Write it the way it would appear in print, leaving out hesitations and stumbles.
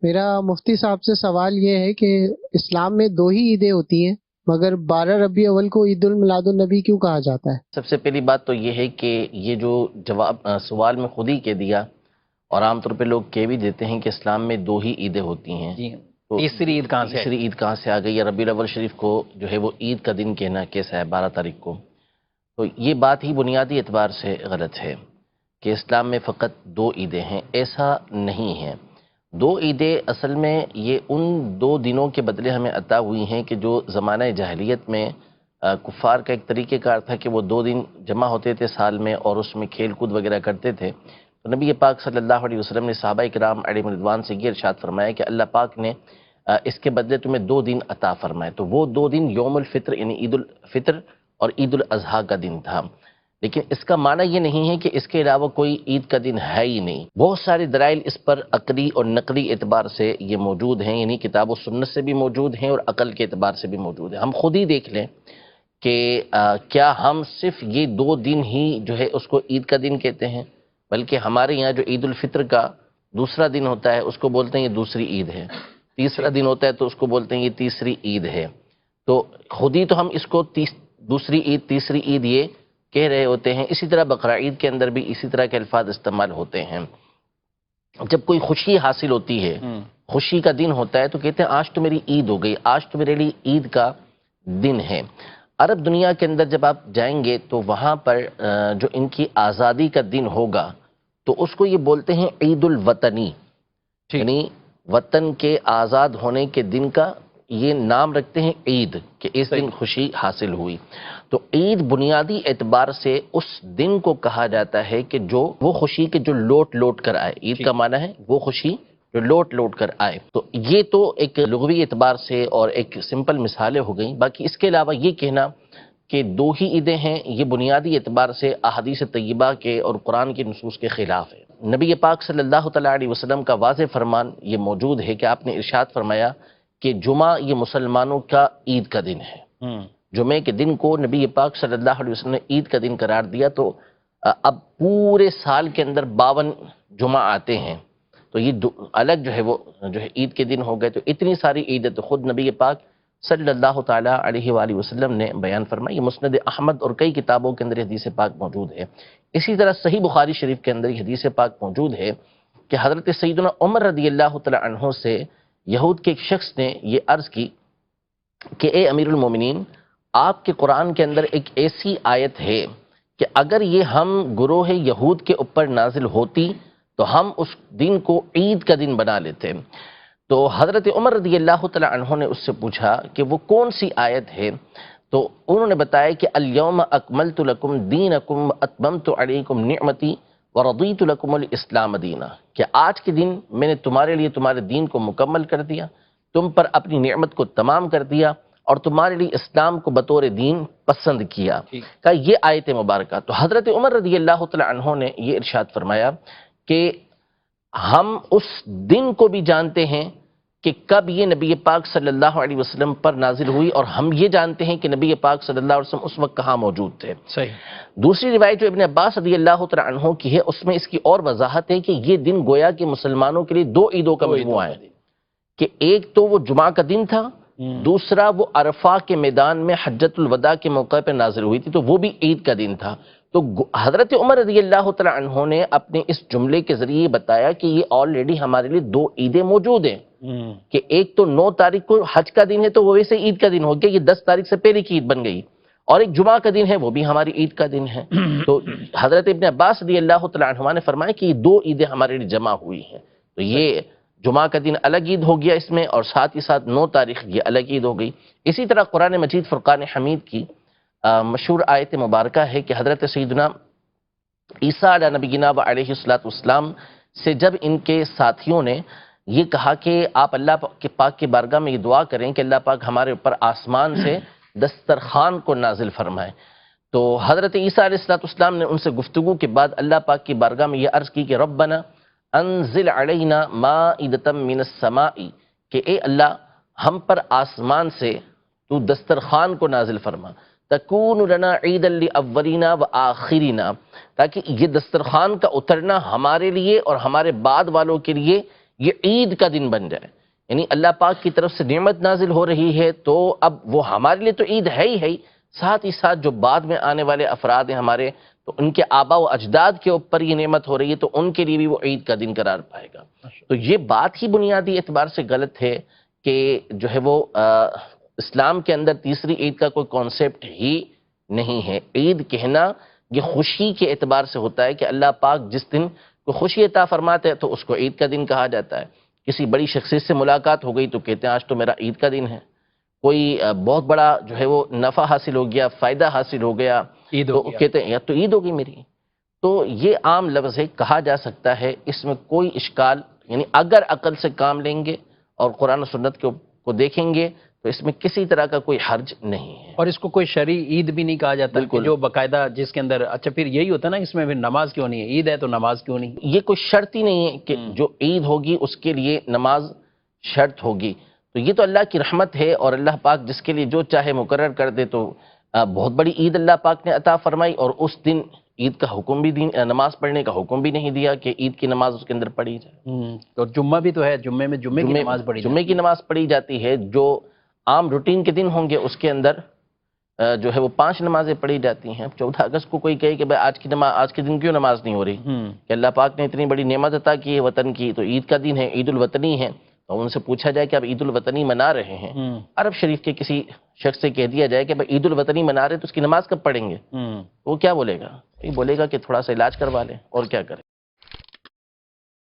میرا مفتی صاحب سے سوال یہ ہے کہ اسلام میں دو ہی عیدیں ہوتی ہیں، مگر 12 ربیع اول کو عید الميلاد النبی کیوں کہا جاتا ہے؟ سب سے پہلی بات تو یہ ہے کہ یہ جو جواب سوال میں خود ہی کہہ دیا، اور عام طور پہ لوگ کہہ بھی دیتے ہیں کہ اسلام میں دو ہی عیدیں ہوتی ہیں۔ جی، تو تیسری عید کہاں سے تیسری عید کہاں سے آ گئی؟ یا ربیع الاول شریف کو جو ہے وہ عید کا دن کہنا کیسا ہے 12 تاریخ کو؟ تو یہ بات ہی بنیادی اعتبار سے غلط ہے کہ اسلام میں فقط دو عیدیں ہیں، ایسا نہیں ہے۔ دو عیدیں اصل میں یہ ان دو دنوں کے بدلے ہمیں عطا ہوئی ہیں کہ جو زمانہ جاہلیت میں کفار کا ایک طریقہ کار تھا کہ وہ 2 دن جمع ہوتے تھے سال میں، اور اس میں کھیل کود وغیرہ کرتے تھے۔ تو نبی پاک صلی اللہ علیہ وسلم نے صحابہ کرام علیہم رضوان سے یہ ارشاد فرمایا کہ اللہ پاک نے اس کے بدلے تمہیں 2 دن عطا فرمائے۔ تو وہ 2 دن یوم الفطر یعنی عید الفطر اور عید الاضحیٰ کا دن تھا۔ لیکن اس کا معنی یہ نہیں ہے کہ اس کے علاوہ کوئی عید کا دن ہے ہی نہیں۔ بہت سارے دلائل اس پر عقلی اور نقلی اعتبار سے یہ موجود ہیں، یعنی کتاب و سنت سے بھی موجود ہیں اور عقل کے اعتبار سے بھی موجود ہیں۔ ہم خود ہی دیکھ لیں کہ کیا ہم صرف یہ 2 دن ہی جو ہے اس کو عید کا دن کہتے ہیں، بلکہ ہمارے یہاں جو عید الفطر کا دوسرا دن ہوتا ہے اس کو بولتے ہیں یہ دوسری عید ہے، تیسرا دن ہوتا ہے تو اس کو بولتے ہیں یہ تیسری عید ہے۔ تو خود ہی تو ہم اس کو دوسری عید تیسری عید یہ کہہ رہے ہوتے ہیں۔ اسی طرح بقرعید کے اندر بھی اسی طرح کے الفاظ استعمال ہوتے ہیں۔ جب کوئی خوشی حاصل ہوتی ہے، خوشی کا دن ہوتا ہے، تو کہتے ہیں آج تو میری عید ہو گئی، آج تو میرے لیے عید کا دن ہے۔ عرب دنیا کے اندر جب آپ جائیں گے تو وہاں پر جو ان کی آزادی کا دن ہوگا تو اس کو یہ بولتے ہیں عید الوطنی، یعنی وطن کے آزاد ہونے کے دن کا یہ نام رکھتے ہیں عید، کہ اس دن خوشی حاصل ہوئی۔ تو عید بنیادی اعتبار سے اس دن کو کہا جاتا ہے کہ جو وہ خوشی کے جو لوٹ لوٹ کر آئے، عید کا معنی ہے وہ خوشی جو لوٹ لوٹ کر آئے۔ تو یہ تو ایک لغوی اعتبار سے اور ایک سمپل مثالیں ہو گئیں۔ باقی اس کے علاوہ یہ کہنا کہ دو ہی عیدیں ہیں، یہ بنیادی اعتبار سے احادیث طیبہ کے اور قرآن کی نصوص کے خلاف ہے۔ نبی پاک صلی اللہ تعالیٰ علیہ وسلم کا واضح فرمان یہ موجود ہے کہ آپ نے ارشاد فرمایا کہ جمعہ یہ مسلمانوں کا عید کا دن ہے۔ جمعے کے دن کو نبی پاک صلی اللہ علیہ وسلم نے عید کا دن قرار دیا۔ تو اب پورے سال کے اندر 52 جمعہ آتے ہیں، تو یہ الگ جو ہے وہ جو ہے عید کے دن ہو گئے۔ تو اتنی ساری عیدیں تو خود نبی پاک صلی اللہ تعالیٰ علیہ وآلہ وسلم نے بیان فرمائی۔ یہ مسند احمد اور کئی کتابوں کے اندر حدیث پاک موجود ہے۔ اسی طرح صحیح بخاری شریف کے اندر یہ حدیث پاک موجود ہے کہ حضرت سیدنا عمر رضی اللہ تعالیٰ عنہ سے یہود کے ایک شخص نے یہ عرض کی کہ اے امیر المومنین، آپ کے قرآن کے اندر ایک ایسی آیت ہے کہ اگر یہ ہم گروہ یہود کے اوپر نازل ہوتی تو ہم اس دن کو عید کا دن بنا لیتے۔ تو حضرت عمر رضی اللہ تعالیٰ عنہ نے اس سے پوچھا کہ وہ کون سی آیت ہے؟ تو انہوں نے بتایا کہ الیوم اکملت لکم دینکم اتممت علیکم نعمتی ورضیت لکم الاسلام دینا، کہ آج کے دن میں نے تمہارے لیے تمہارے دین کو مکمل کر دیا، تم پر اپنی نعمت کو تمام کر دیا، اور تمہارے لیے اسلام کو بطور دین پسند کیا۔ کہ یہ آیت مبارکہ۔ تو حضرت عمر رضی اللہ تعالیٰ عنہ نے یہ ارشاد فرمایا کہ ہم اس دن کو بھی جانتے ہیں کہ کب یہ نبی پاک صلی اللہ علیہ وسلم پر نازل ہوئی، اور ہم یہ جانتے ہیں کہ نبی پاک صلی اللہ علیہ وسلم اس وقت کہاں موجود تھے۔ دوسری روایت جو ابن عباس رضی اللہ تعالیٰ عنہ کی ہے، اس میں اس کی اور وضاحت ہے کہ یہ دن گویا کہ مسلمانوں کے لیے 2 عیدوں کا مجموعہ ہے، کہ ایک تو وہ جمعہ کا دن تھا، دوسرا وہ عرفہ کے میدان میں حجۃ الوداع کے موقع پہ نازل ہوئی تھی، تو وہ بھی عید کا دن تھا۔ تو حضرت عمر رضی اللہ تعالیٰ عنہ نے اپنے اس جملے کے ذریعے بتایا کہ یہ آلریڈی ہمارے لیے 2 عیدیں موجود ہیں، کہ ایک تو 9 تاریخ کو حج کا دن ہے تو وہ ویسے عید کا دن ہو گیا، یہ 10 تاریخ سے پہلے کی عید بن گئی، اور ایک جمعہ کا دن ہے وہ بھی ہماری عید کا دن ہے۔ تو حضرت ابن عباس رضی اللہ تعالیٰ عنہ نے فرمایا کہ یہ 2 عیدیں ہمارے لیے جمع ہوئی ہیں۔ تو یہ جمعہ کا دن الگ عید ہو گیا اس میں، اور ساتھ ہی ساتھ 9 تاریخ یہ الگ عید ہو گئی۔ اسی طرح قرآن مجید فرقان حمید کی مشہور آیت مبارکہ ہے کہ حضرت سیدنا عیسیٰ علیہ نبینا و علیہ السلام سے جب ان کے ساتھیوں نے یہ کہا کہ آپ اللہ کے پاک کی بارگاہ میں یہ دعا کریں کہ اللہ پاک ہمارے اوپر آسمان سے دسترخوان کو نازل فرمائے، تو حضرت عیسیٰ علیہ السلام نے ان سے گفتگو کے بعد اللہ پاک کی بارگاہ میں یہ عرض کی کہ ربنا انزل علینا مائدۃ من السماء، کہ اے اللہ ہم پر آسمان سے تو دسترخوان کو نازل فرما، تکون لنا عیدا لاولینا و آخرینا، تاکہ یہ دسترخوان کا اترنا ہمارے لیے اور ہمارے بعد والوں کے لیے یہ عید کا دن بن جائے، یعنی اللہ پاک کی طرف سے نعمت نازل ہو رہی ہے تو اب وہ ہمارے لیے تو عید ہے ہی، ساتھ ہی ساتھ جو بعد میں آنے والے افراد ہیں ہمارے، تو ان کے آبا و اجداد کے اوپر یہ نعمت ہو رہی ہے تو ان کے لیے بھی وہ عید کا دن قرار پائے گا۔ تو یہ بات ہی بنیادی اعتبار سے غلط ہے کہ جو ہے وہ اسلام کے اندر تیسری عید کا کوئی کانسیپٹ ہی نہیں ہے۔ عید کہنا یہ خوشی کے اعتبار سے ہوتا ہے کہ اللہ پاک جس دن کو خوشی عطا فرماتے ہیں تو اس کو عید کا دن کہا جاتا ہے۔ کسی بڑی شخصیت سے ملاقات ہو گئی تو کہتے ہیں آج تو میرا عید کا دن ہے۔ کوئی بہت بڑا جو ہے وہ نفع حاصل ہو گیا، فائدہ حاصل ہو گیا تو کہتے ہیں یا تو عید ہوگی میری۔ تو یہ عام لفظ ہے، کہا جا سکتا ہے، اس میں کوئی اشکال، یعنی اگر عقل سے کام لیں گے اور قرآن و سنت کو دیکھیں گے تو اس میں کسی طرح کا کوئی حرج نہیں ہے۔ اور اس کو کوئی شرعی عید بھی نہیں کہا جاتا کہ جو باقاعدہ جس کے اندر، اچھا پھر یہی ہوتا ہے نا، اس میں پھر نماز کیوں نہیں ہے؟ عید ہے تو نماز کیوں نہیں؟ یہ کوئی شرط ہی نہیں ہے کہ جو عید ہوگی اس کے لیے نماز شرط ہوگی، تو یہ تو اللہ کی رحمت ہے اور اللہ پاک جس کے لیے جو چاہے مقرر کر دے۔ تو بہت بڑی عید اللہ پاک نے عطا فرمائی اور اس دن عید کا حکم بھی نماز پڑھنے کا حکم بھی نہیں دیا کہ عید کی نماز اس کے اندر پڑھی جائے۔ تو جمعہ بھی تو ہے، جمعے میں جمعے کی نماز پڑھی جمعے کی نماز پڑھی جاتی ہے، جو عام روٹین کے دن ہوں گے اس کے اندر جو ہے وہ 5 نمازیں پڑھی جاتی ہیں۔ 14 اگست کو کوئی کہے کہ بھائی آج کے دن کیوں نماز نہیں ہو رہی، کہ اللہ پاک نے اتنی بڑی نعمت عطا کی ہے وطن کی، تو عید کا دن ہے، عید الوطنی ہے، تو ان سے پوچھا جائے کہ اب عید الوطنی منا رہے ہیں، عرب شریف کے کسی شخص سے کہہ دیا جائے کہ بھائی عید الوطنی منا رہے تو اس کی نماز کب پڑھیں گے، وہ کیا بولے گا؟ یہ بولے گا کہ تھوڑا سا علاج کروا لیں اور کیا کریں۔